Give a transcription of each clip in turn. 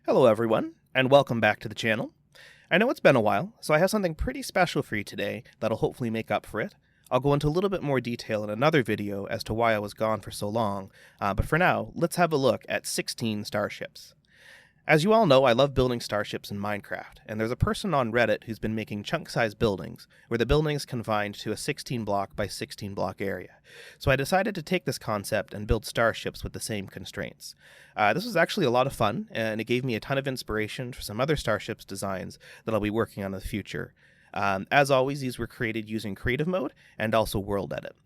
Hello everyone, and welcome back to the channel. I know it's been a while, so I have something pretty special for you today that'll hopefully make up for it. I'll go into a little bit more detail in another video as to why I was gone for so long, but for now, let's have a look at 16 starships. As you all know, I love building starships in Minecraft, and there's a person on Reddit who's been making chunk-sized buildings, where the building is confined to a 16 block by 16 block area. So I decided to take this concept and build starships with the same constraints. This was actually a lot of fun, and it gave me a ton of inspiration for some other starships designs that I'll be working on in the future. As always, these were created using creative mode and also world edit.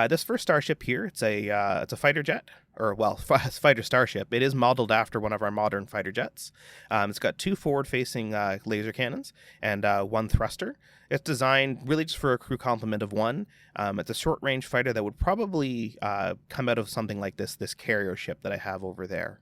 This first starship here, it's a fighter jet, or well, fighter starship. It is modeled after one of our modern fighter jets. It's got two forward-facing laser cannons and one thruster. It's designed really just for a crew complement of one. It's a short-range fighter that would probably come out of something like this carrier ship that I have over there.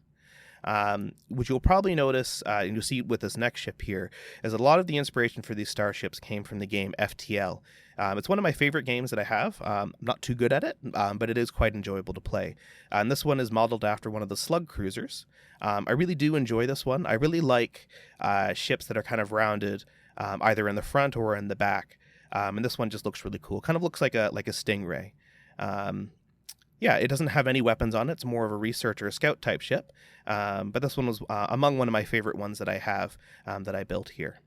Which you'll probably notice, and you'll see with this next ship here, is a lot of the inspiration for these starships came from the game FTL. It's one of my favorite games that I have. I'm not too good at it, but it is quite enjoyable to play. And this one is modeled after one of the Slug cruisers. I really do enjoy this one. I really like ships that are kind of rounded, either in the front or in the back. And this one just looks really cool. Kind of looks like a Stingray. Yeah, it doesn't have any weapons on it. It's more of a research or a scout type ship. But this one was among one of my favorite ones that I have that I built here.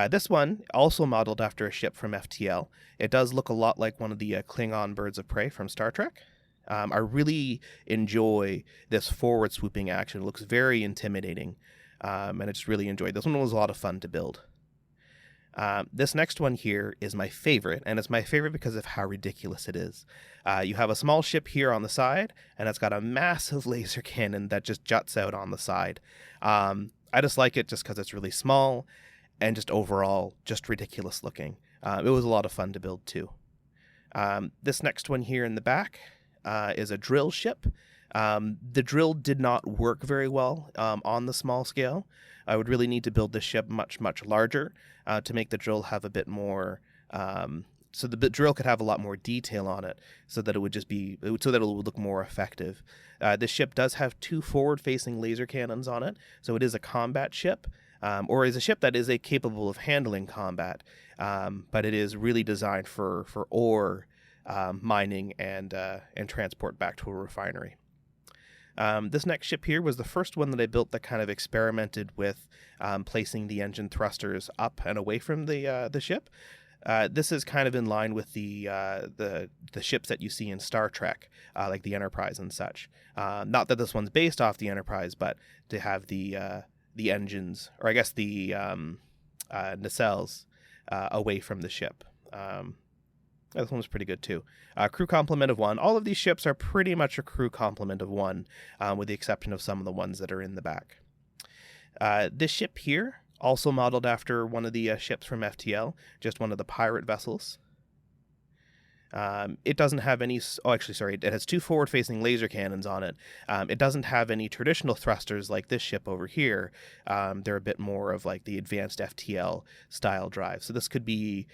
This one, also modeled after a ship from FTL. It does look a lot like one of the Klingon birds of prey from Star Trek. I really enjoy this forward swooping action. It looks very intimidating, and I just really enjoyed it. This one was a lot of fun to build. This next one here is my favorite, and it's my favorite because of how ridiculous it is. You have a small ship here on the side, and it's got a massive laser cannon that just juts out on the side. I just like it just because it's really small, and just overall, just ridiculous looking. It was a lot of fun to build too. This next one here in the back is a drill ship. The drill did not work very well on the small scale. I would really need to build this ship much, much larger to make the drill have a bit more, so the drill could have a lot more detail on it, so that it would just be, so that it would look more effective. This ship does have two forward-facing laser cannons on it, so it is a combat ship, or is a ship that is capable of handling combat, but it is really designed for ore mining and transport back to a refinery. This next ship here was the first one that I built that kind of experimented with placing the engine thrusters up and away from the ship. This is kind of in line with the ships that you see in Star Trek, like the Enterprise and such. Not that this one's based off the Enterprise, but to have the engines, or I guess the nacelles, away from the ship. This one was pretty good too. Crew complement of one. All of these ships are pretty much a crew complement of one, with the exception of some of the ones that are in the back. This ship here, also modeled after one of the ships from FTL, just one of the pirate vessels. It doesn't have any, it has two forward-facing laser cannons on it. It doesn't have any traditional thrusters like this ship over here. They're a bit more of like the advanced FTL style drive. So this could be,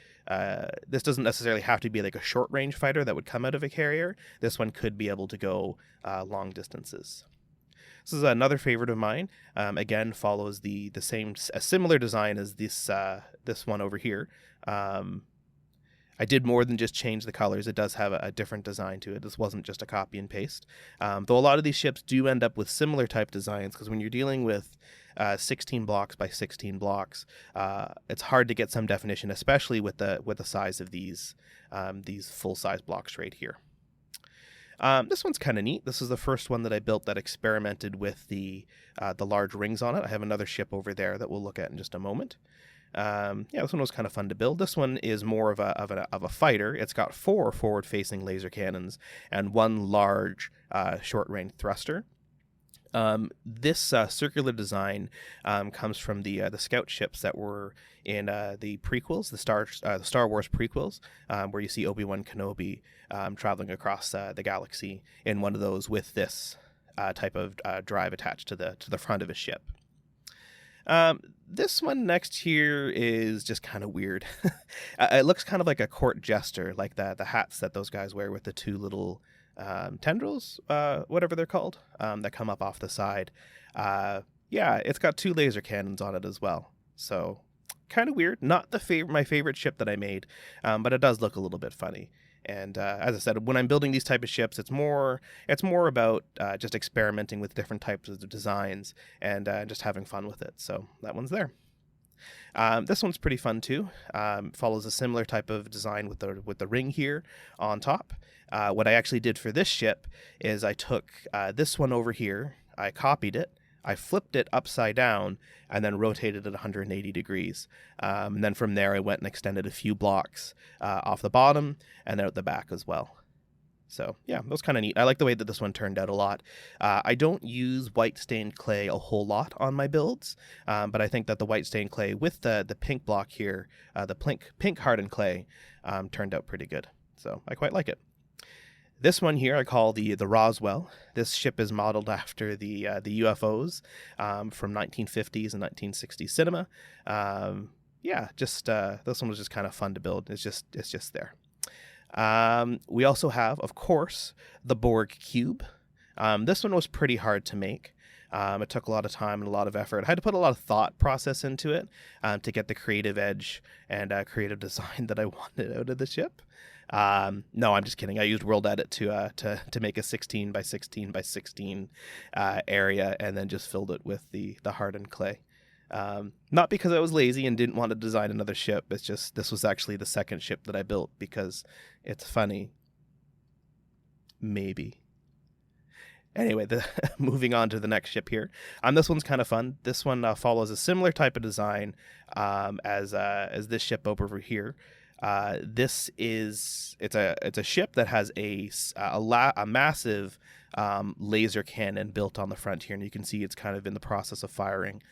this doesn't necessarily have to be like a short-range fighter that would come out of a carrier. This one could be able to go long distances. This is another favorite of mine. Again, follows a similar design as this one over here. I did more than just change the colors. It does have a different design to it. This wasn't just a copy and paste. Though a lot of these ships do end up with similar type designs, because when you're dealing with 16 blocks by 16 blocks, it's hard to get some definition, especially with the size of these full-size blocks right here. This one's kind of neat. This is the first one that I built that experimented with the large rings on it. I have another ship over there that we'll look at in just a moment. This one was kind of fun to build. This one is more of a fighter. It's got four forward-facing laser cannons and one large short-range thruster. This circular design comes from the scout ships that were in the prequels, the Star Wars prequels, where you see Obi-Wan Kenobi traveling across the galaxy in one of those with this type of drive attached to the front of his ship. This one next here is just kind of weird. It looks kind of like a court jester, like the hats that those guys wear with the two little tendrils, whatever they're called, that come up off the side. Yeah, it's got 2 laser cannons on it as well. So kind of weird. Not my favorite ship that I made, but it does look a little bit funny. And as I said, when I'm building these type of ships, it's more about just experimenting with different types of designs and just having fun with it. So that one's there. This one's pretty fun too. Follows a similar type of design with the ring here on top. What I actually did for this ship is I took this one over here, I copied it, I flipped it upside down, and then rotated it 180 degrees. And then from there, I went and extended a few blocks off the bottom and out the back as well. So yeah, that was kind of neat. I like the way that this one turned out a lot. I don't use white stained clay a whole lot on my builds, but I think that the white stained clay with the pink block here, the pink hardened clay, turned out pretty good. So I quite like it. This one here I call the Roswell. This ship is modeled after the UFOs from 1950s and 1960s cinema. Yeah, just this one was just kind of fun to build. It's just there. We also have, of course, the Borg cube. This one was pretty hard to make. It took a lot of time and a lot of effort. I had to put a lot of thought process into it to get the creative edge and creative design that I wanted out of the ship. No, I'm just kidding. I used World Edit to make a 16 by 16 by 16 area, and then just filled it with the hardened clay. Not because I was lazy and didn't want to design another ship. It's just this was actually the second ship that I built because it's funny. Maybe. Anyway, moving on to the next ship here. This one's kind of fun. This one follows a similar type of design as this ship over here. It's a ship that has a massive laser cannon built on the front here, and you can see it's kind of in the process of firing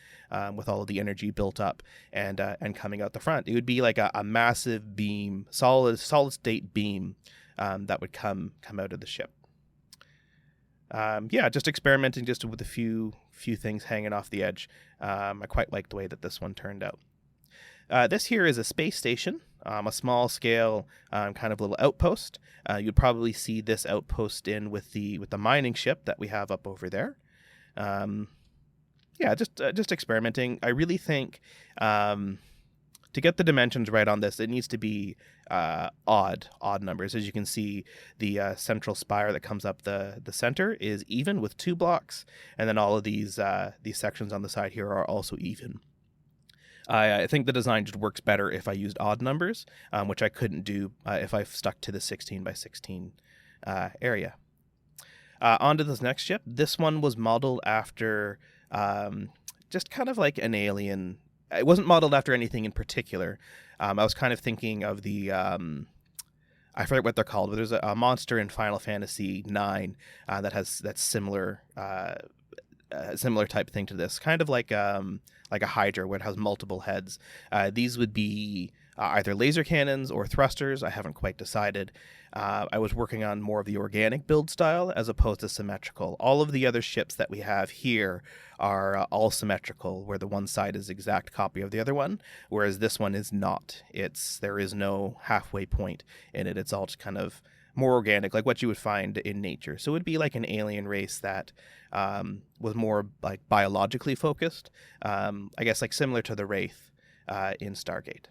with all of the energy built up and coming out the front. It would be like a massive beam, solid state beam that would come out of the ship. Yeah, just experimenting just with a few things hanging off the edge. I quite like the way that this one turned out. This here is a space station, a small scale kind of little outpost. You'd probably see this outpost in with the mining ship that we have up over there. Yeah, just experimenting. I really think to get the dimensions right on this, it needs to be odd numbers. As you can see, the central spire that comes up the center is even with 2 blocks, and then all of these sections on the side here are also even. I think the design just works better if I used odd numbers, which I couldn't do if I stuck to the 16 by 16 area. On to this next ship. This one was modeled after just kind of like an alien. It wasn't modeled after anything in particular. I was kind of thinking of the I forget what they're called, but there's a monster in Final Fantasy IX that's similar type thing to this, kind of like a Hydra where it has multiple heads. These would be either laser cannons or thrusters. I haven't quite decided. I was working on more of the organic build style as opposed to symmetrical. All of the other ships that we have here are all symmetrical, where the one side is exact copy of the other one, whereas this one is not. There is no halfway point in it. It's all just kind of more organic, like what you would find in nature. So it would be like an alien race that was more like biologically focused, I guess like similar to the Wraith in Stargate.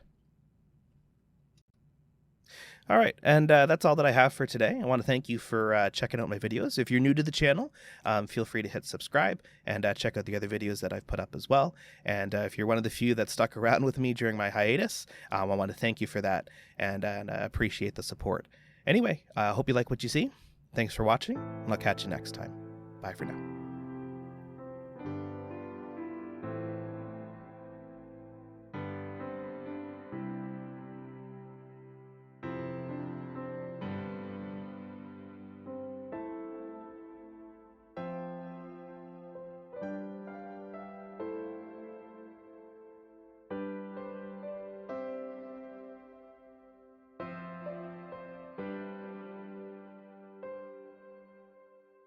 All right, and that's all that I have for today. I want to thank you for checking out my videos. If you're new to the channel, feel free to hit subscribe and check out the other videos that I've put up as well. And if you're one of the few that stuck around with me during my hiatus, I want to thank you for that and appreciate the support. Anyway, I hope you like what you see. Thanks for watching, and I'll catch you next time. Bye for now.